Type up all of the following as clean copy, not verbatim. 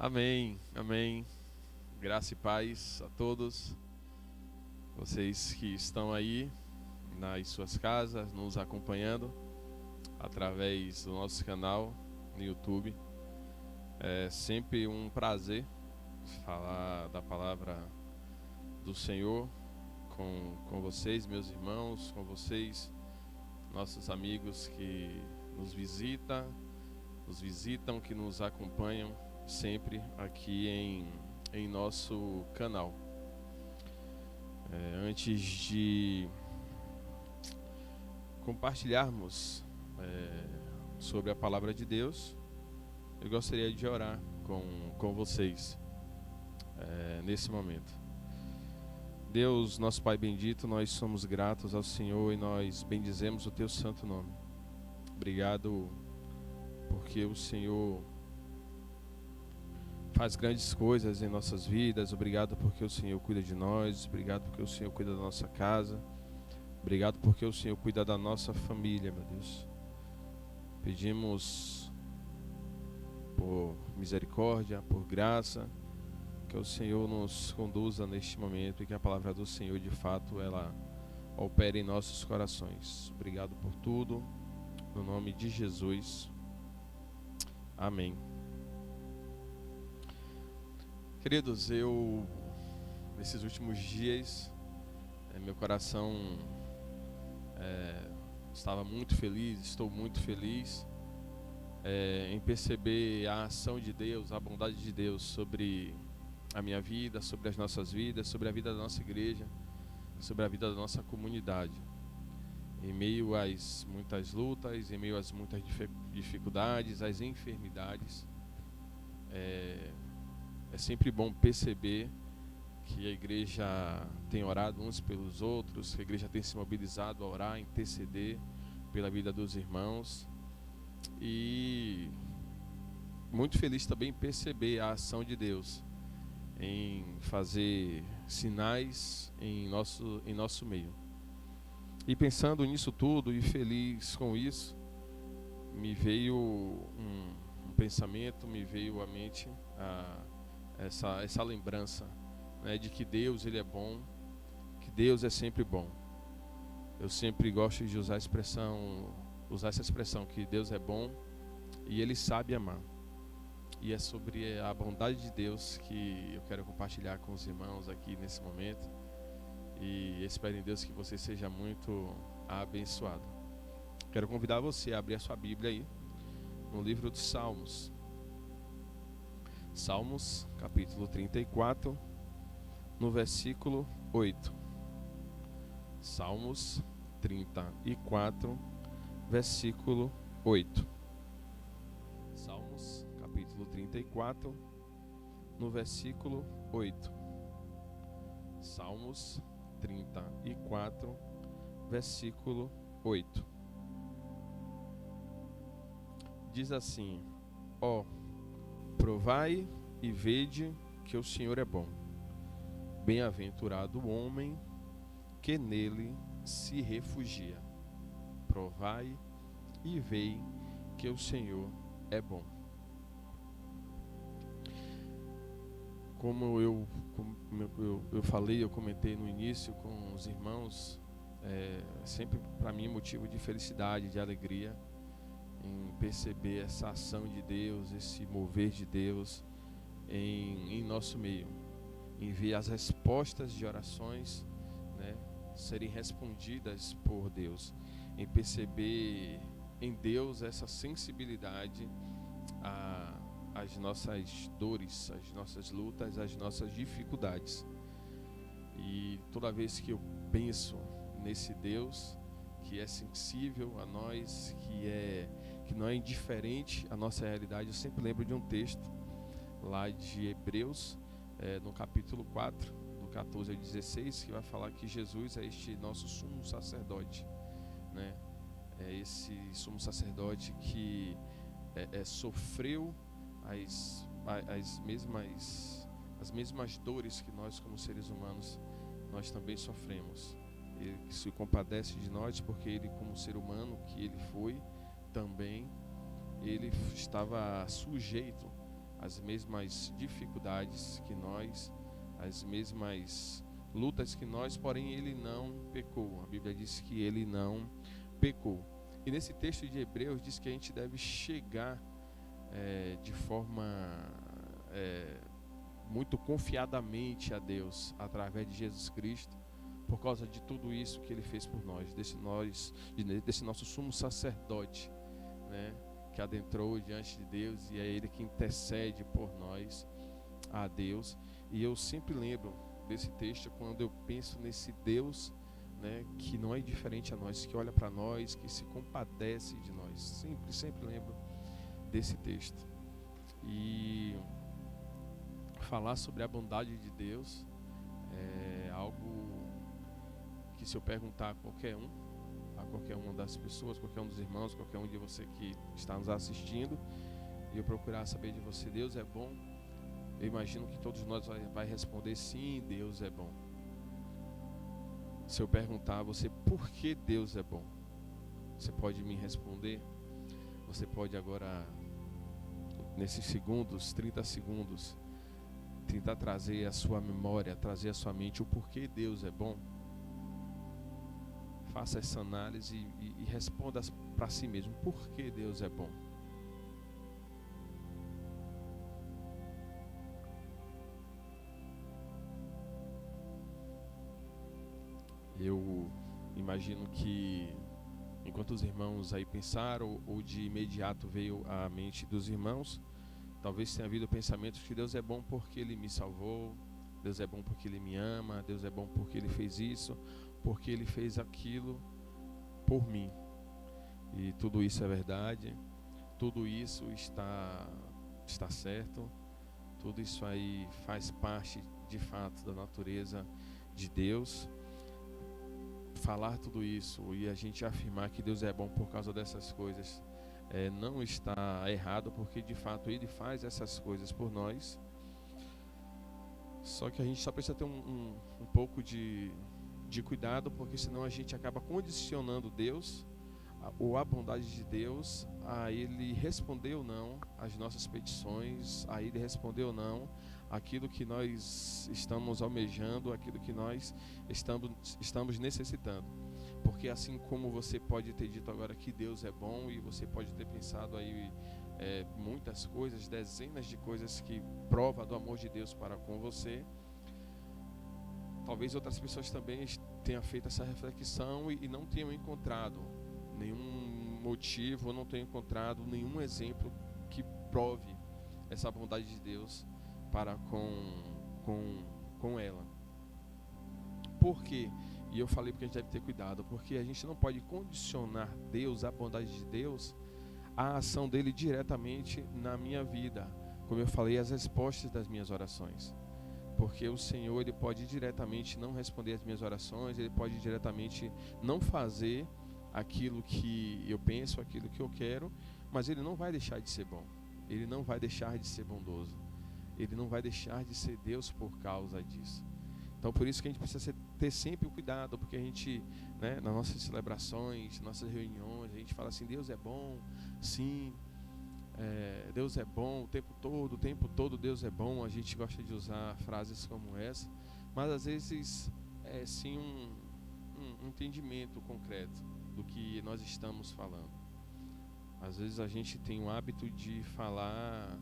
Amém, amém. Graça e paz a todos. Vocês que estão aí nas suas casas, nos acompanhando através do nosso canal no YouTube. É sempre um prazer falar da palavra do Senhor com vocês, meus irmãos, com vocês, nossos amigos que nos visitam, que nos acompanham sempre aqui em nosso canal. Antes de compartilharmos sobre a palavra de Deus, eu gostaria de orar com vocês nesse momento. Deus, nosso Pai bendito, nós somos gratos ao Senhor e nós bendizemos o Teu santo nome. Obrigado porque o Senhor faz grandes coisas em nossas vidas. Obrigado porque o Senhor cuida de nós. Obrigado porque o Senhor cuida da nossa casa. Obrigado porque o Senhor cuida da nossa família, meu Deus. Pedimos por misericórdia, por graça, que o Senhor nos conduza neste momento e que a palavra do Senhor, de fato, ela opere em nossos corações. Obrigado por tudo, no nome de Jesus. Amém. Queridos, nesses últimos dias, meu coração estava muito feliz, estou muito feliz em perceber a ação de Deus, a bondade de Deus sobre a minha vida, sobre as nossas vidas, sobre a vida da nossa igreja, sobre a vida da nossa comunidade. Em meio às muitas lutas, em meio às muitas dificuldades, às enfermidades, é sempre bom perceber que a igreja tem orado uns pelos outros, que a igreja tem se mobilizado a orar, a interceder pela vida dos irmãos. E muito feliz também perceber a ação de Deus em fazer sinais em nosso meio. E pensando nisso tudo e feliz com isso, me veio um pensamento, me veio à mente essa lembrança, né, de que Deus ele é bom, que Deus é sempre bom. Eu sempre gosto de usar essa expressão que Deus é bom e Ele sabe amar. E é sobre a bondade de Deus que eu quero compartilhar com os irmãos aqui nesse momento. E espero em Deus que você seja muito abençoado. Quero convidar você a abrir a sua Bíblia aí no livro dos Salmos. Salmos, capítulo 34, no versículo 8. Salmos 34, versículo 8. Salmos, capítulo 34, no versículo 8. Salmos 34, versículo 8. Diz assim: ó, provai e vede que o Senhor é bom. Bem-aventurado o homem que nele se refugia. Provai e vei que o Senhor é bom. Como eu falei, eu comentei no início com os irmãos, sempre para mim motivo de felicidade, de alegria, em perceber essa ação de Deus, esse mover de Deus em nosso meio, em ver as respostas de orações, né, serem respondidas por Deus, em perceber em Deus essa sensibilidade às nossas dores, às nossas lutas, às nossas dificuldades. E toda vez que eu penso nesse Deus que é sensível a nós, que não é indiferente à nossa realidade, eu sempre lembro de um texto lá de Hebreus, no capítulo 4, do 14 ao 16, que vai falar que Jesus é este nosso sumo sacerdote, né? É esse sumo sacerdote que sofreu as mesmas dores que nós, como seres humanos, nós também sofremos. Ele se compadece de nós porque ele, como ser humano que ele foi, também ele estava sujeito as mesmas dificuldades que nós, as mesmas lutas que nós, porém ele não pecou. A Bíblia diz que ele não pecou. E nesse texto de Hebreus diz que a gente deve chegar de forma muito confiadamente a Deus através de Jesus Cristo, por causa de tudo isso que ele fez por nós, desse nosso sumo sacerdote, né, que adentrou diante de Deus, e é ele que intercede por nós a Deus. E eu sempre lembro desse texto quando eu penso nesse Deus, né, que não é diferente a nós, que olha para nós, que se compadece de nós. Sempre lembro desse texto. E falar sobre a bondade de Deus é algo que, se eu perguntar a qualquer uma das pessoas, qualquer um dos irmãos, qualquer um de você que está nos assistindo, e eu procurar saber de você, Deus é bom, eu imagino que todos nós vai responder sim, Deus é bom. Se eu perguntar a você por que Deus é bom, você pode me responder? Você pode agora, nesses segundos, 30 segundos, tentar trazer a sua memória, trazer a sua mente o porquê Deus é bom? Faça essa análise e responda para si mesmo, por que Deus é bom? Eu imagino que, enquanto os irmãos aí pensaram, ou de imediato veio à mente dos irmãos, talvez tenha havido pensamentos que Deus é bom porque Ele me salvou, Deus é bom porque Ele me ama, Deus é bom porque Ele fez isso, porque Ele fez aquilo por mim. E tudo isso é verdade, tudo isso está certo, tudo isso aí faz parte de fato da natureza de Deus. Falar tudo isso e a gente afirmar que Deus é bom por causa dessas coisas não está errado, porque de fato Ele faz essas coisas por nós. Só que a gente só precisa ter um pouco de cuidado, porque senão a gente acaba condicionando Deus ou a bondade de Deus a Ele responder ou não às nossas petições, a Ele responder ou não aquilo que nós estamos almejando, aquilo que nós estamos necessitando. Porque assim como você pode ter dito agora que Deus é bom, e você pode ter pensado aí muitas coisas, dezenas de coisas que provam do amor de Deus para com você, talvez outras pessoas também tenham feito essa reflexão e não tenham encontrado nenhum motivo, não tenham encontrado nenhum exemplo que prove essa bondade de Deus para com ela. Por quê? E eu falei porque a gente deve ter cuidado, porque a gente não pode condicionar Deus, a bondade de Deus, a ação dele diretamente na minha vida, como eu falei, as respostas das minhas orações. Porque o Senhor, Ele pode diretamente não responder as minhas orações, Ele pode diretamente não fazer aquilo que eu penso, aquilo que eu quero, mas Ele não vai deixar de ser bom, Ele não vai deixar de ser bondoso, Ele não vai deixar de ser Deus por causa disso. Então por isso que a gente precisa ter sempre o cuidado, porque a gente, né, nas nossas celebrações, nossas reuniões, a gente fala assim, Deus é bom, sim, Deus é bom o tempo todo Deus é bom. A gente gosta de usar frases como essa, mas às vezes é sim um entendimento concreto do que nós estamos falando. Às vezes a gente tem o hábito de falar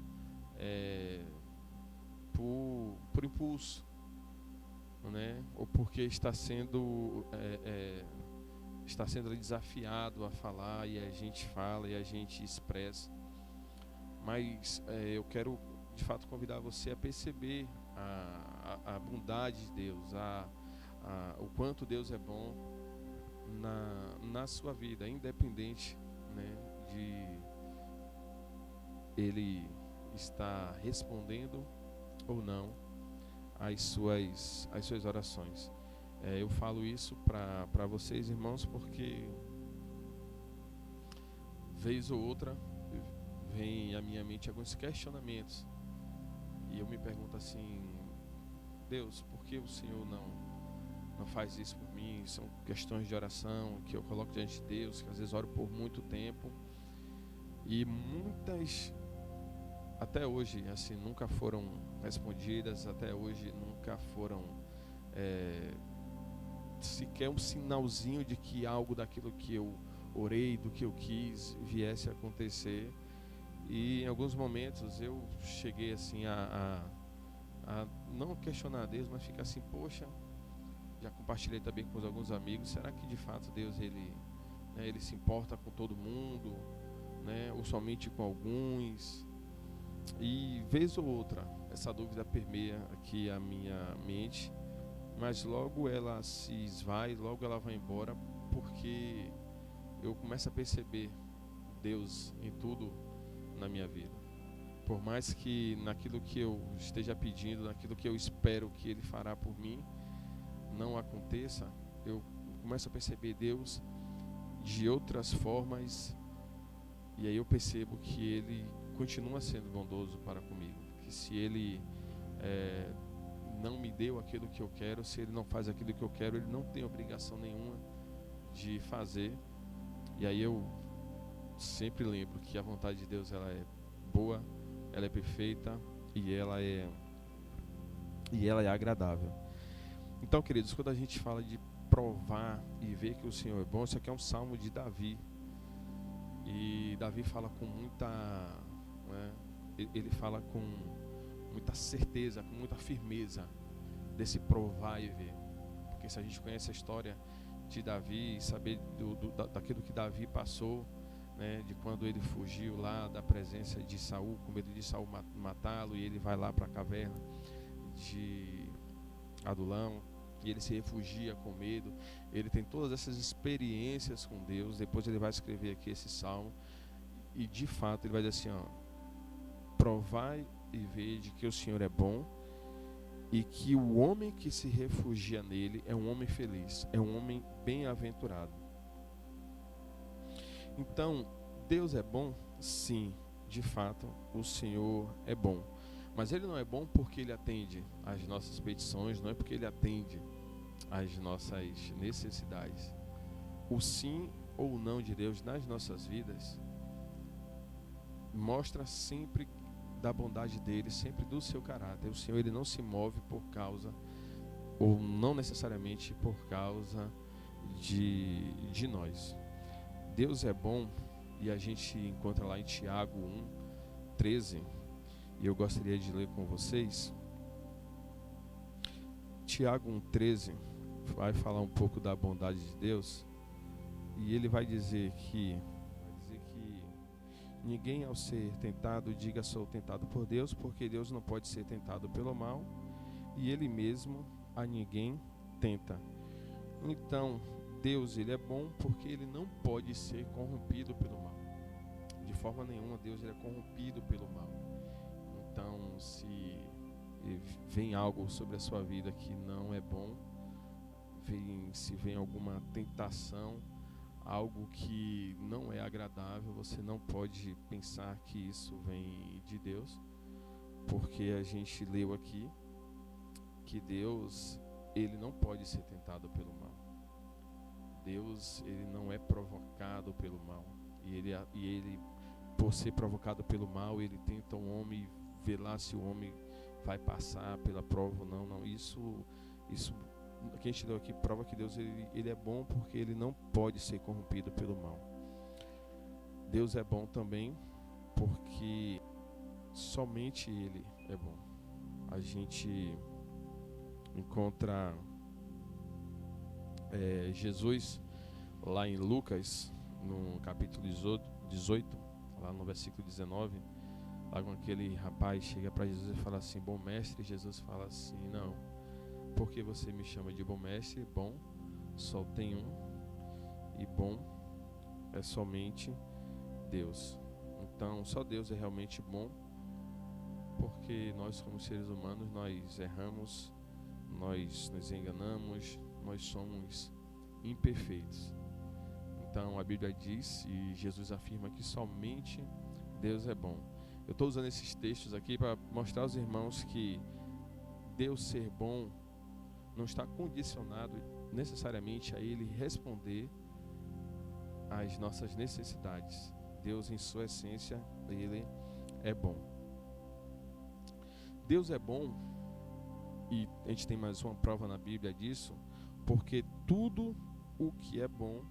por impulso, né? Ou porque está sendo desafiado a falar, e a gente fala e a gente expressa. Mas eu quero de fato convidar você a perceber a bondade de Deus, o quanto Deus é bom na sua vida, independente, né, de Ele estar respondendo ou não às suas orações. Eu falo isso para vocês, irmãos, porque vez ou outra vem à minha mente alguns questionamentos, e eu me pergunto assim, Deus, por que o Senhor não faz isso por mim? São questões de oração que eu coloco diante de Deus, que às vezes oro por muito tempo, e muitas até hoje, assim, nunca foram respondidas, até hoje nunca foram sequer um sinalzinho de que algo daquilo que eu orei, do que eu quis, viesse a acontecer. E em alguns momentos eu cheguei assim a não questionar Deus, mas ficar assim, poxa, já compartilhei também com alguns amigos, será que de fato Deus ele se importa com todo mundo, né, ou somente com alguns? E vez ou outra essa dúvida permeia aqui a minha mente, mas logo ela se esvai, logo ela vai embora, porque eu começo a perceber Deus em tudo na minha vida. Por mais que naquilo que eu esteja pedindo, naquilo que eu espero que Ele fará por mim, não aconteça, eu começo a perceber Deus de outras formas, e aí eu percebo que Ele continua sendo bondoso para comigo, que se Ele não me deu aquilo que eu quero, se Ele não faz aquilo que eu quero, Ele não tem obrigação nenhuma de fazer. E aí eu sempre lembro que a vontade de Deus, ela é boa, ela é perfeita e ela é agradável. Então, queridos, quando a gente fala de provar e ver que o Senhor é bom, isso aqui é um salmo de Davi. E Davi fala com muita, né, ele fala com muita certeza, com muita firmeza desse provar e ver. Porque se a gente conhece a história de Davi e saber daquilo que Davi passou, né, de quando ele fugiu lá da presença de Saul, com medo de Saul matá-lo, e ele vai lá para a caverna de Adulão, e ele se refugia com medo. Ele tem todas essas experiências com Deus. Depois ele vai escrever aqui esse salmo, e de fato ele vai dizer assim, ó: provai e vede que o Senhor é bom, e que o homem que se refugia nele é um homem feliz, é um homem bem-aventurado. Então, Deus é bom? Sim, de fato, o Senhor é bom. Mas Ele não é bom porque Ele atende às nossas petições, não é porque Ele atende às nossas necessidades. O sim ou não de Deus nas nossas vidas mostra sempre da bondade dEle, sempre do seu caráter. O Senhor, Ele não se move por causa, ou não necessariamente por causa de nós. Deus é bom, e a gente encontra lá em Tiago 1:13, e eu gostaria de ler com vocês. Tiago 1:13 vai falar um pouco da bondade de Deus, e ele vai dizer que ninguém, ao ser tentado, diga sou tentado por Deus, porque Deus não pode ser tentado pelo mal, e Ele mesmo a ninguém tenta. Então, Deus, Ele é bom porque Ele não pode ser corrompido pelo mal. De forma nenhuma Deus ele é corrompido pelo mal. Então, se vem algo sobre a sua vida que não é bom, se vem alguma tentação, algo que não é agradável, você não pode pensar que isso vem de Deus, porque a gente leu aqui que Deus, ele não pode ser tentado pelo mal. Deus, ele não é provocado pelo mal. E ele, por ser provocado pelo mal, ele tenta um homem, vê lá se o homem vai passar pela prova ou não. Não, isso que a gente leu aqui prova que Deus ele é bom porque ele não pode ser corrompido pelo mal. Deus é bom também porque somente Ele é bom. A gente encontra Jesus lá em Lucas, no capítulo 18, lá no versículo 19, lá com aquele rapaz chega para Jesus e fala assim: bom mestre. Jesus fala assim: não, porque você me chama de bom mestre? Bom só tem um, e bom é somente Deus. Então só Deus é realmente bom, porque nós, como seres humanos, nós erramos, nós nos enganamos, nós somos imperfeitos. Então a Bíblia diz, e Jesus afirma, que somente Deus é bom. Eu estou usando esses textos aqui para mostrar aos irmãos que Deus ser bom não está condicionado necessariamente a Ele responder às nossas necessidades. Deus, em sua essência, Ele é bom. Deus é bom, e a gente tem mais uma prova na Bíblia disso, porque tudo o que é bom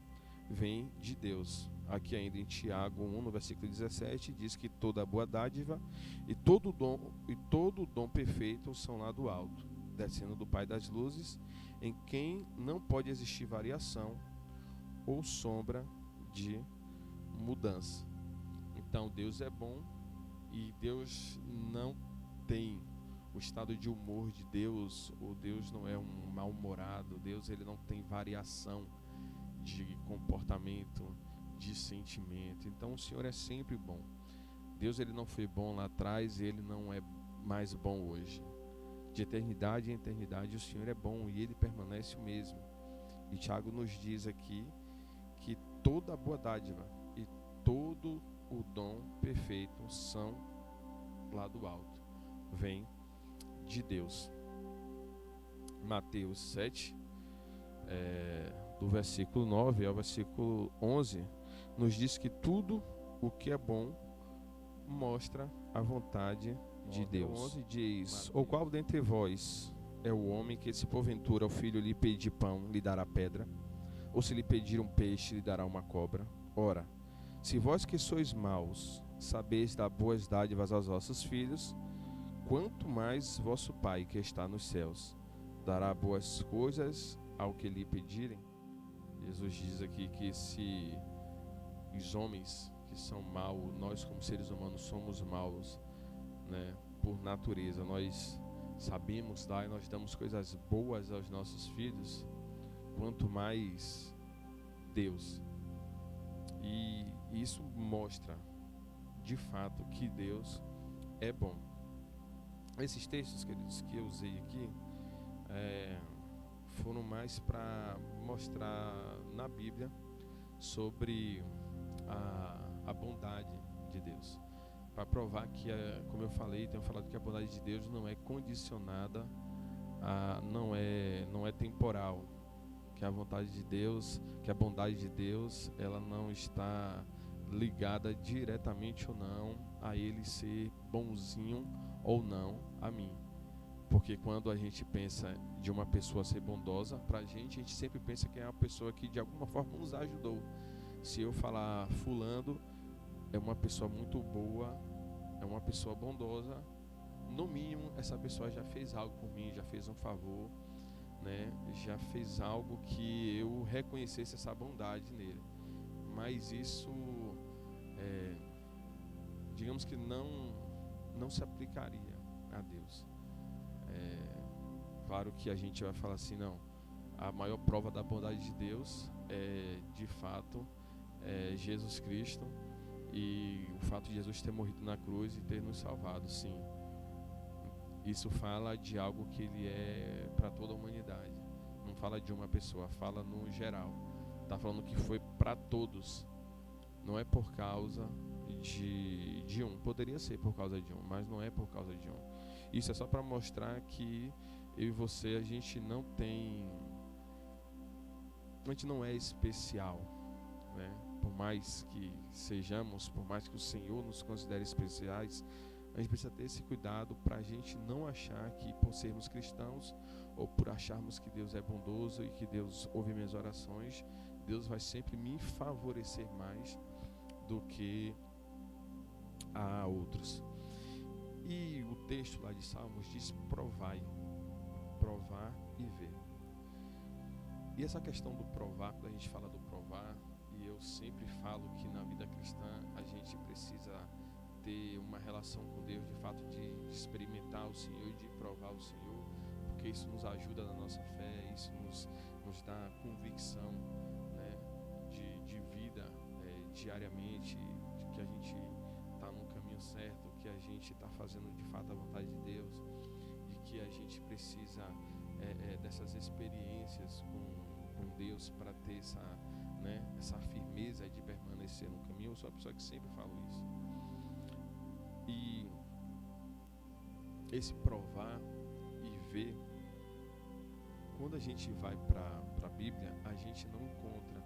vem de Deus. Aqui ainda em Tiago 1, no versículo 17, diz que toda boa dádiva e todo dom perfeito são lá do alto, descendo do Pai das luzes, em quem não pode existir variação ou sombra de mudança. Então Deus é bom, e Deus não tem o estado de humor de Deus, ou Deus não é um mal-humorado. Deus, ele não tem variação de comportamento, de sentimento. Então o Senhor é sempre bom. Deus, ele não foi bom lá atrás e ele não é mais bom hoje. De eternidade em eternidade o Senhor é bom e ele permanece o mesmo. E Tiago nos diz aqui que toda boa dádiva e todo o dom perfeito são lá do alto, vem de Deus. Mateus 7, do versículo 9 ao versículo 11, nos diz que tudo o que é bom mostra a vontade de Deus. 11 diz: ou qual dentre vós é o homem que, se porventura o filho lhe pedir pão, lhe dará pedra? Ou se lhe pedir um peixe, lhe dará uma cobra? Ora, se vós que sois maus sabeis dar boas dádivas aos vossos filhos, quanto mais vosso Pai que está nos céus dará boas coisas ao que lhe pedirem. Jesus diz aqui que se os homens que são maus, nós como seres humanos somos maus, né, por natureza, nós sabemos dar e nós damos coisas boas aos nossos filhos, quanto mais Deus. E isso mostra de fato que Deus é bom. Esses textos, queridos, que eu usei aqui foram mais para mostrar na Bíblia sobre a bondade de Deus, para provar que, como eu falei, tenho falado que a bondade de Deus não é condicionada, não é temporal, que a vontade de Deus, que a bondade de Deus, ela não está ligada diretamente ou não a ele ser bonzinho ou não a mim. Porque quando a gente pensa de uma pessoa ser bondosa, pra gente, a gente sempre pensa que é uma pessoa que de alguma forma nos ajudou. Se eu falar fulano é uma pessoa muito boa, é uma pessoa bondosa, no mínimo essa pessoa já fez algo por mim, já fez um favor, né? Já fez algo que eu reconhecesse essa bondade nele. Mas isso, digamos que não se aplicaria a Deus. Claro que a gente vai falar assim, não, a maior prova da bondade de Deus é, de fato, Jesus Cristo, e o fato de Jesus ter morrido na cruz e ter nos salvado, sim. Isso fala de algo que ele é para toda a humanidade. Não fala de uma pessoa, fala no geral. Está falando que foi para todos. Não é por causa de um. Poderia ser por causa de um, mas não é por causa de um. Isso é só para mostrar que eu e você, a gente não é especial, né? Por mais que sejamos, por mais que o Senhor nos considere especiais, a gente precisa ter esse cuidado para a gente não achar que, por sermos cristãos, ou por acharmos que Deus é bondoso e que Deus ouve minhas orações, Deus vai sempre me favorecer mais do que a outros. E o texto lá de Salmos diz: provar e ver. E essa questão do provar, quando a gente fala do provar, e eu sempre falo que na vida cristã a gente precisa ter uma relação com Deus, de fato, de experimentar o Senhor e de provar o Senhor, porque isso nos ajuda na nossa fé, isso nos dá convicção, né, de vida diariamente, de que a gente está no caminho certo, que a gente está fazendo de fato a vontade de Deus, de que a gente precisa dessas experiências com Deus para ter essa firmeza de permanecer no caminho. Eu sou a pessoa que sempre falo isso. E esse provar e ver, quando a gente vai para a Bíblia, a gente não encontra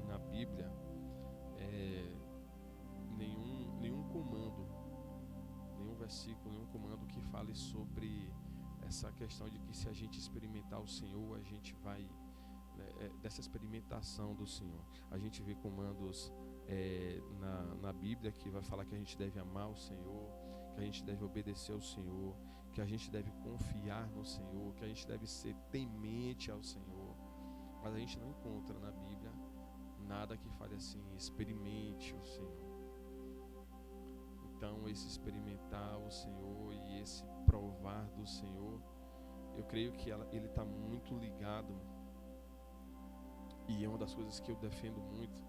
na Bíblia nenhum comando, nenhum versículo, nenhum comando que fale sobre essa questão de que se a gente experimentar o Senhor, a gente vai, né, dessa experimentação do Senhor. A gente vê comandos na Bíblia que vai falar que a gente deve amar o Senhor, que a gente deve obedecer ao Senhor, que a gente deve confiar no Senhor, que a gente deve ser temente ao Senhor. Mas a gente não encontra na Bíblia nada que fale assim, experimente o Senhor. Então, esse experimentar o Senhor e esse provar do Senhor, eu creio que ele está muito ligado, e é uma das coisas que eu defendo muito,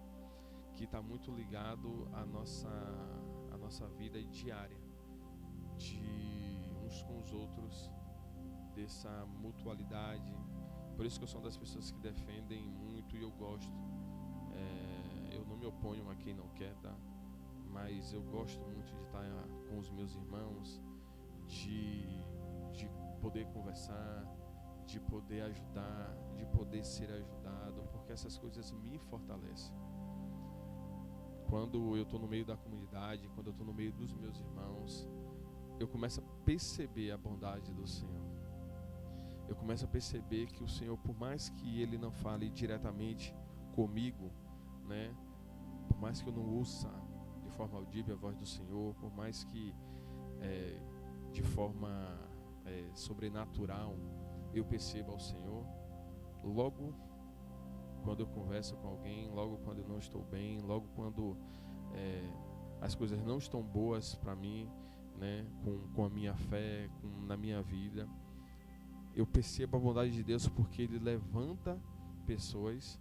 que está muito ligado à nossa vida diária, de uns com os outros, dessa mutualidade. Por isso que eu sou uma das pessoas que defendem muito, e eu gosto. Eu não me oponho a quem não quer, tá? Mas eu gosto muito de estar com os meus irmãos, de poder conversar, de poder ajudar, de poder ser ajudado, porque essas coisas me fortalecem. Quando eu estou no meio da comunidade, quando eu estou no meio dos meus irmãos, eu começo a perceber a bondade do Senhor. Eu começo a perceber que o Senhor, por mais que Ele não fale diretamente comigo, né? Por mais que eu não ouça de forma audível a voz do Senhor, por mais que de forma sobrenatural eu perceba ao Senhor, logo quando eu converso com alguém, logo quando eu não estou bem, logo quando as coisas não estão boas para mim, né, com a minha fé, na minha vida, eu percebo a bondade de Deus, porque Ele levanta pessoas,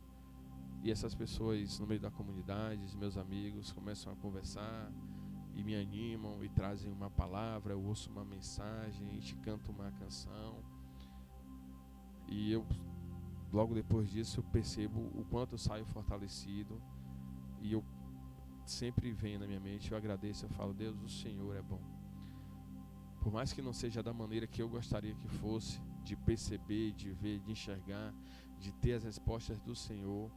e essas pessoas no meio da comunidade, meus amigos, começam a conversar e me animam e trazem uma palavra, eu ouço uma mensagem, a gente canta uma canção, e eu logo depois disso eu percebo o quanto eu saio fortalecido, e eu sempre venho na minha mente, eu agradeço, eu falo: Deus, o Senhor é bom. Por mais que não seja da maneira que eu gostaria que fosse, de perceber, de ver, de enxergar, de ter as respostas do Senhor,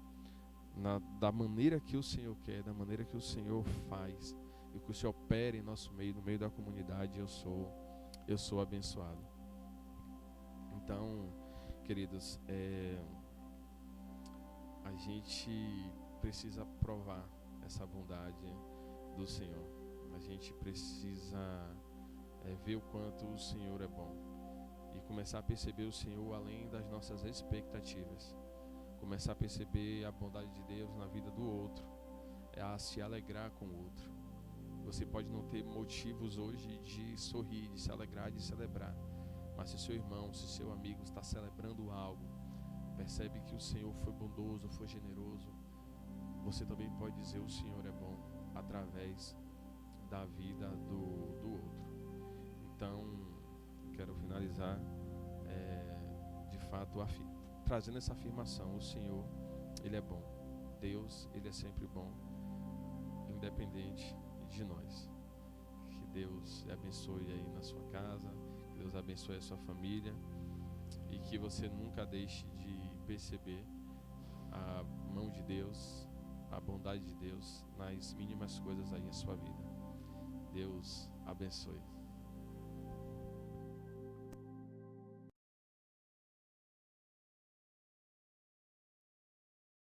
da maneira que o Senhor quer, da maneira que o Senhor faz, e que o Senhor opere em nosso meio, no meio da comunidade, eu sou abençoado. Então, queridos, a gente precisa provar essa bondade do Senhor. A gente precisa ver o quanto o Senhor é bom, e começar a perceber o Senhor além das nossas expectativas, começar a perceber a bondade de Deus na vida do outro, a se alegrar com o outro. Você pode não ter motivos hoje de sorrir, de se alegrar, de celebrar, mas se seu irmão, se seu amigo está celebrando algo, percebe que o Senhor foi bondoso, foi generoso, você também pode dizer: o Senhor é bom, através da vida do outro. Então, quero finalizar de fato trazendo essa afirmação: o Senhor, Ele é bom. Deus, Ele é sempre bom, independente de nós. Que Deus abençoe aí na sua casa, que Deus abençoe a sua família, e que você nunca deixe de perceber a mão de Deus, a bondade de Deus nas mínimas coisas aí em sua vida. Deus abençoe.